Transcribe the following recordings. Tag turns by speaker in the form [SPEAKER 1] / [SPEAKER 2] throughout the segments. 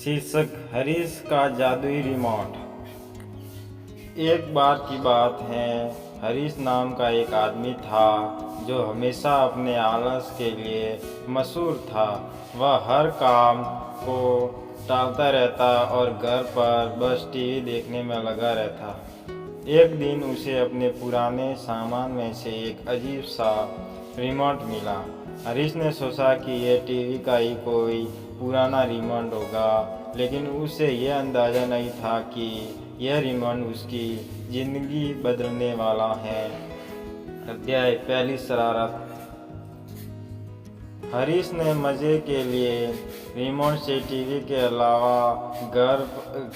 [SPEAKER 1] शीर्षक हरीश का जादुई रिमोट। एक बार की बात है, हरीश नाम का एक आदमी था जो हमेशा अपने आलस के लिए मशहूर था। वह हर काम को टालता रहता और घर पर बस टीवी देखने में लगा रहता। एक दिन उसे अपने पुराने सामान में से एक अजीब सा रिमोट मिला। हरीश ने सोचा कि यह टीवी का ही कोई पुराना रिमोट होगा, लेकिन उसे यह अंदाज़ा नहीं था कि यह रिमोट उसकी ज़िंदगी बदलने वाला है। अध्याय पहली शरारत। हरीश ने मज़े के लिए रिमोट से टीवी के अलावा घर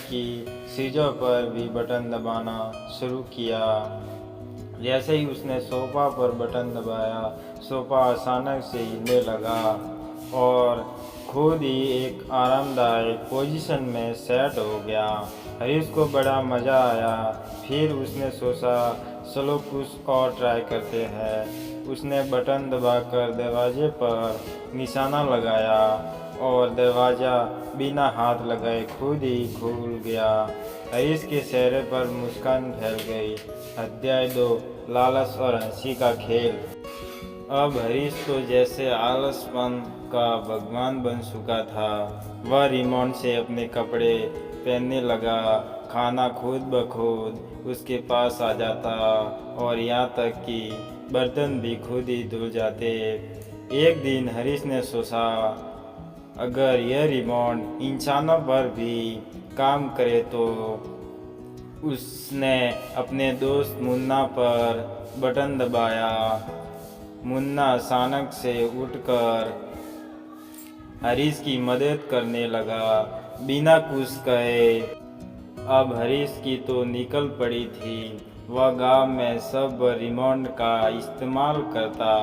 [SPEAKER 1] की चीज़ों पर भी बटन दबाना शुरू किया। जैसे ही उसने सोफा पर बटन दबाया, सोफा अचानक से हिलने लगा और खुद ही एक आरामदायक पोजीशन में सेट हो गया। हरीश को बड़ा मज़ा आया। फिर उसने सोचा, चलो कुछ और ट्राई करते हैं। उसने बटन दबाकर दरवाजे पर निशाना लगाया और दरवाज़ा बिना हाथ लगाए खुद ही खुल गया। हरीश के चेहरे पर मुस्कान फैल गई। अध्याय 2 लालच और हंसी का खेल। अब हरीश तो जैसे आलसपन का भगवान बन चुका था। वह रिमोट से अपने कपड़े पहनने लगा, खाना खुद ब खुद उसके पास आ जाता और यहाँ तक कि बर्तन भी खुद ही धुल जाते। एक दिन हरीश ने सोचा, अगर यह रिमोट इंसानों पर भी काम करे तो। उसने अपने दोस्त मुन्ना पर बटन दबाया। मुन्ना अचानक से उठकर हरीश की मदद करने लगा, बिना कुछ कहे। अब हरीश की तो निकल पड़ी थी। वह गांव में सब रिमोट का इस्तेमाल करता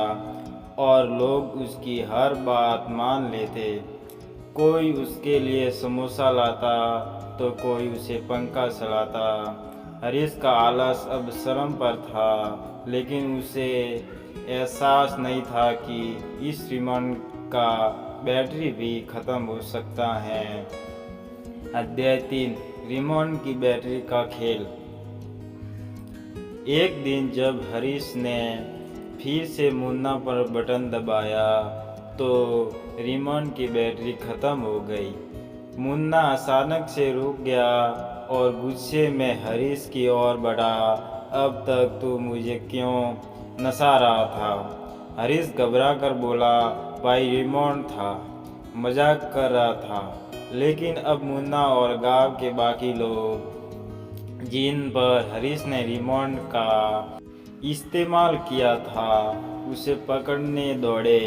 [SPEAKER 1] और लोग उसकी हर बात मान लेते। कोई उसके लिए समोसा लाता तो कोई उसे पंखा चलाता। हरीश का आलस अब शर्म पर था, लेकिन उसे एहसास नहीं था कि इस रिमोट का बैटरी भी खत्म हो सकता है। अध्याय 3 रिमोट की बैटरी का खेल। एक दिन जब हरीश ने फिर से मुन्ना पर बटन दबाया तो रिमोट की बैटरी खत्म हो गई। मुन्ना अचानक से रुक गया और गुस्से में हरीश की ओर बढ़ा, अब तक तू मुझे क्यों नचा रहा था? हरीश घबरा कर बोला, भाई रिमोट था, मजाक कर रहा था। लेकिन अब मुन्ना और गांव के बाकी लोग, जिन पर हरीश ने रिमोट का इस्तेमाल किया था, उसे पकड़ने दौड़े।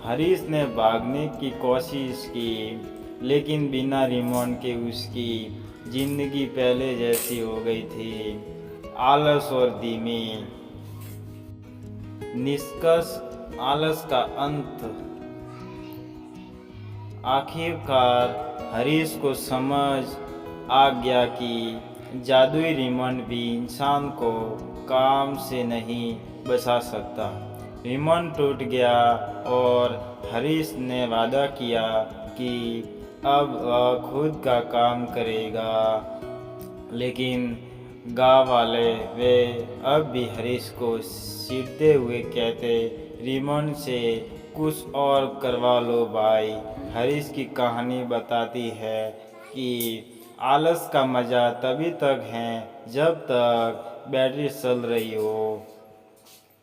[SPEAKER 1] हरीश ने भागने की कोशिश की, लेकिन बिना रिमोट के उसकी जिंदगी पहले जैसी हो गई थी, आलस और धीमी। निष्कर्ष, आलस का अंत। आखिरकार हरीश को समझ आ गया कि जादुई रिमोट भी इंसान को काम से नहीं बचा सकता। रिमोट टूट गया और हरीश ने वादा किया कि अब वह खुद का काम करेगा। लेकिन गांव वाले वे अब भी हरीश को चिढ़ते हुए कहते, रिमोट से कुछ और करवा लो भाई। हरीश की कहानी बताती है कि आलस का मज़ा तभी तक है जब तक बैटरी चल रही हो,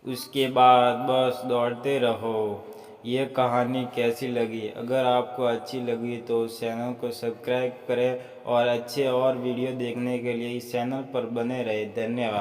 [SPEAKER 1] उसके बाद बस दौड़ते रहो। ये कहानी कैसी लगी? अगर आपको अच्छी लगी तो चैनल को सब्सक्राइब करें और अच्छे और वीडियो देखने के लिए इस चैनल पर बने रहे। धन्यवाद।